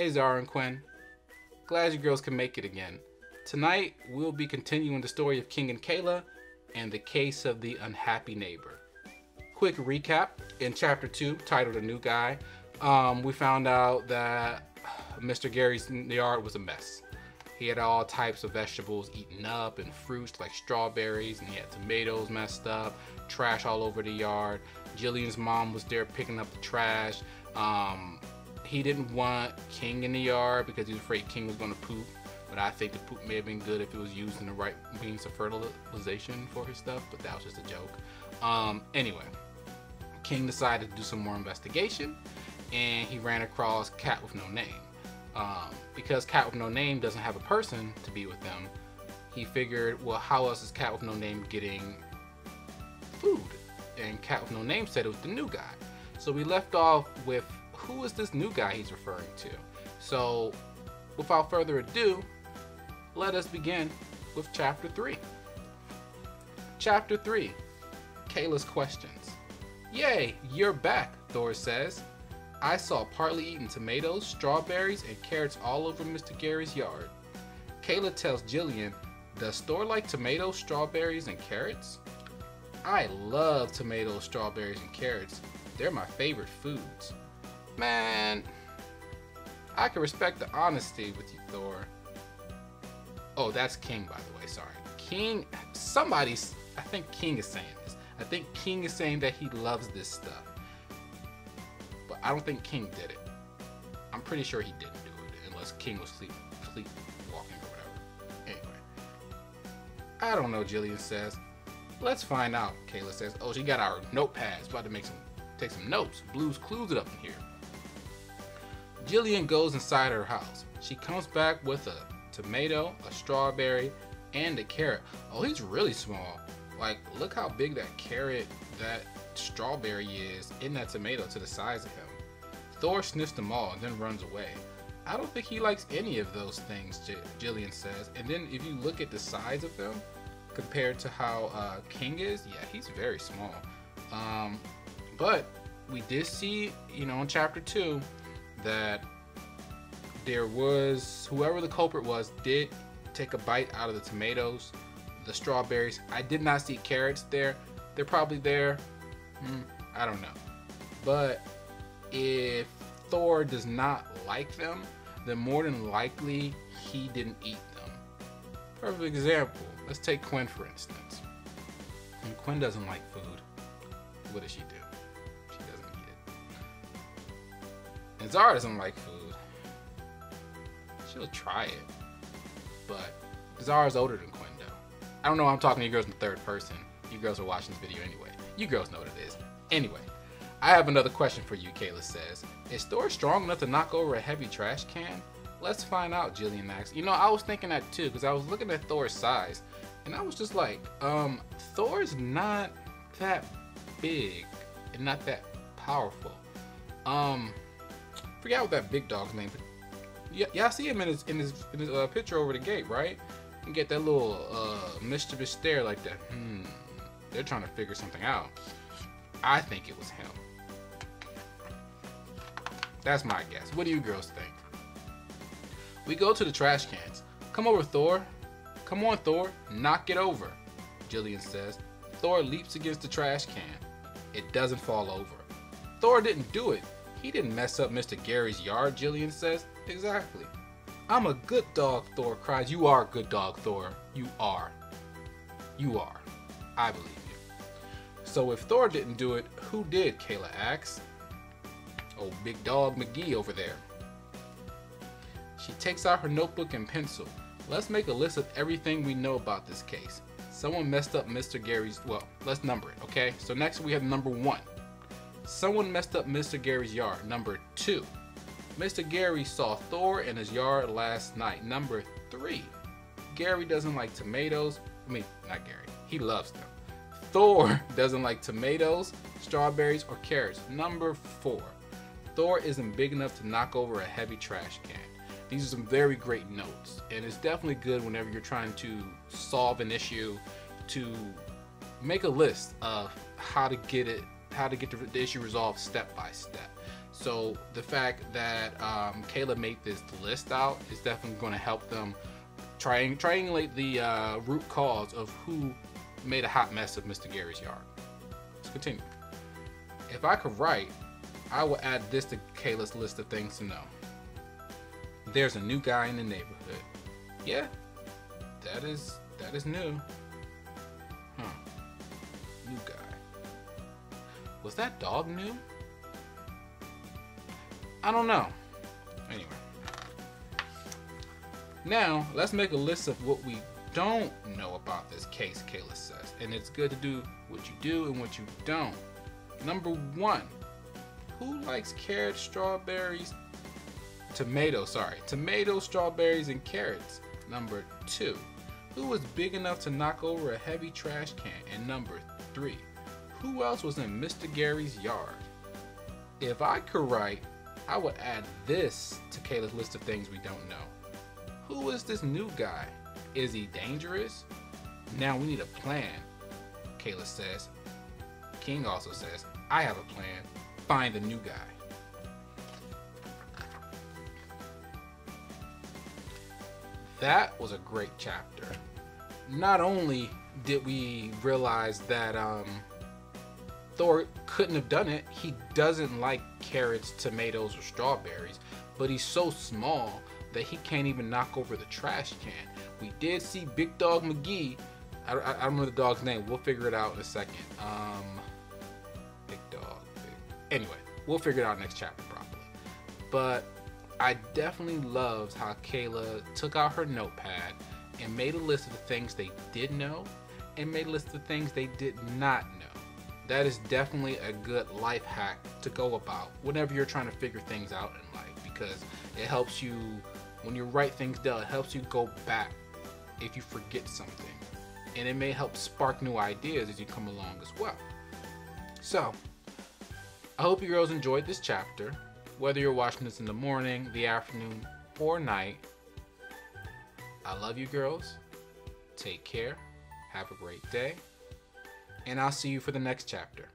Hey Zara and Quinn, glad you girls can make it again. Tonight we'll be continuing the story of King and Kayla and the case of the unhappy neighbor. Quick recap, in chapter 2, titled A New Guy, we found out that Mr. Gary's yard was a mess. He had all types of vegetables eaten up and fruits like strawberries, and he had tomatoes messed up, trash all over the yard. Jillian's mom was there picking up the trash. He didn't want King in the yard because he was afraid King was going to poop, but I think the poop may have been good if it was used in the right means of fertilization for his stuff, but that was just a joke. Anyway, King decided to do some more investigation, and he ran across Cat with No Name. Because Cat with No Name doesn't have a person to be with them, he figured, well, how else is Cat with No Name getting food? And Cat with No Name said it was the new guy. So we left off with, who is this new guy he's referring to? So without further ado, let us begin with chapter 3. Chapter 3, Kayla's questions. Yay, you're back, Thor says. I saw partly eaten tomatoes, strawberries, and carrots all over Mr. Gary's yard. Kayla tells Jillian, does Thor like tomatoes, strawberries, and carrots? I love tomatoes, strawberries, and carrots. They're my favorite foods. Man, I can respect the honesty with you, Thor. Oh, that's King, by the way, sorry. King, I think King is saying this. I think King is saying that he loves this stuff. But I don't think King did it. I'm pretty sure he didn't do it, unless King was sleepwalking or whatever. Anyway. I don't know, Jillian says. Let's find out, Kayla says. Oh, she got our notepads. About to take some notes. Blue's Clues it up in here. Jillian goes inside her house. She comes back with a tomato, a strawberry, and a carrot. Oh, he's really small. Like, look how big that carrot, that strawberry is in that tomato to the size of him. Thor sniffs them all and then runs away. I don't think he likes any of those things, Jillian says. And then if you look at the size of them compared to how King is, yeah, he's very small. But we did see, in chapter 2, that there was, whoever the culprit was, did take a bite out of the tomatoes, the strawberries. I did not see carrots there. They're probably there. I don't know. But if Thor does not like them, then more than likely he didn't eat them. Perfect example. Let's take Quinn, for instance. And Quinn doesn't like food. What does she do? She doesn't eat it. And Zara doesn't like food. She'll try it. But Zara's older than Quinn, though. I don't know why I'm talking to you girls in the third person. You girls are watching this video anyway. You girls know what it is. Anyway, I have another question for you, Kayla says. Is Thor strong enough to knock over a heavy trash can? Let's find out, Jillian asks. I was thinking that too, because I was looking at Thor's size, and I was just like, Thor's not that big and not that powerful. Forget what that big dog's name, but y'all see him in his picture over the gate, right? You get that little mischievous stare like that. They're trying to figure something out. I think it was him. That's my guess. What do you girls think? We go to the trash cans. Come over, Thor. Come on, Thor. Knock it over, Jillian says. Thor leaps against the trash can. It doesn't fall over. Thor didn't do it. He didn't mess up Mr. Gary's yard, Jillian says. Exactly. I'm a good dog, Thor cries. You are a good dog, Thor. You are. You are. I believe you. So if Thor didn't do it, who did, Kayla asks. Oh, Big Dog McGee over there. She takes out her notebook and pencil. Let's make a list of everything we know about this case. Someone messed up Mr. Gary's, well, let's number it, okay? So next we have number 1. Someone messed up Mr. Gary's yard. Number 2. Mr. Gary saw Thor in his yard last night. Number 3. Gary doesn't like tomatoes. Not Gary. He loves them. Thor doesn't like tomatoes, strawberries, or carrots. Number 4. Thor isn't big enough to knock over a heavy trash can. These are some very great notes, and it's definitely good whenever you're trying to solve an issue to make a list of how to get it how to get the issue resolved step by step. So the fact that Kayla made this list out is definitely going to help them triangulate the root cause of who made a hot mess of Mr. Gary's yard. Let's continue. If I could write, I would add this to Kayla's list of things to know. There's a new guy in the neighborhood. Yeah, that is new. Huh. New guy. Was that dog new? I don't know. Anyway. Now, let's make a list of what we don't know about this case, Kayla says. And it's good to do what you do and what you don't. Number 1. Who likes carrots, strawberries, tomatoes, strawberries, and carrots? Number 2. Who was big enough to knock over a heavy trash can? And number 3. Who else was in Mr. Gary's yard? If I could write, I would add this to Kayla's list of things we don't know. Who is this new guy? Is he dangerous? Now we need a plan, Kayla says. King also says, I have a plan. Find the new guy. That was a great chapter. Not only did we realize that Thor couldn't have done it, he doesn't like carrots, tomatoes, or strawberries, but he's so small that he can't even knock over the trash can. We did see Big Dog McGee. I don't remember the dog's name. We'll figure it out in a second. Big Dog. Anyway, we'll figure it out next chapter probably. But I definitely loved how Kayla took out her notepad and made a list of the things they did know and made a list of the things they did not know. That is definitely a good life hack to go about whenever you're trying to figure things out in life, because it helps you, when you write things down, it helps you go back if you forget something. And it may help spark new ideas as you come along as well. So, I hope you girls enjoyed this chapter. Whether you're watching this in the morning, the afternoon, or night, I love you girls. Take care. Have a great day. And I'll see you for the next chapter.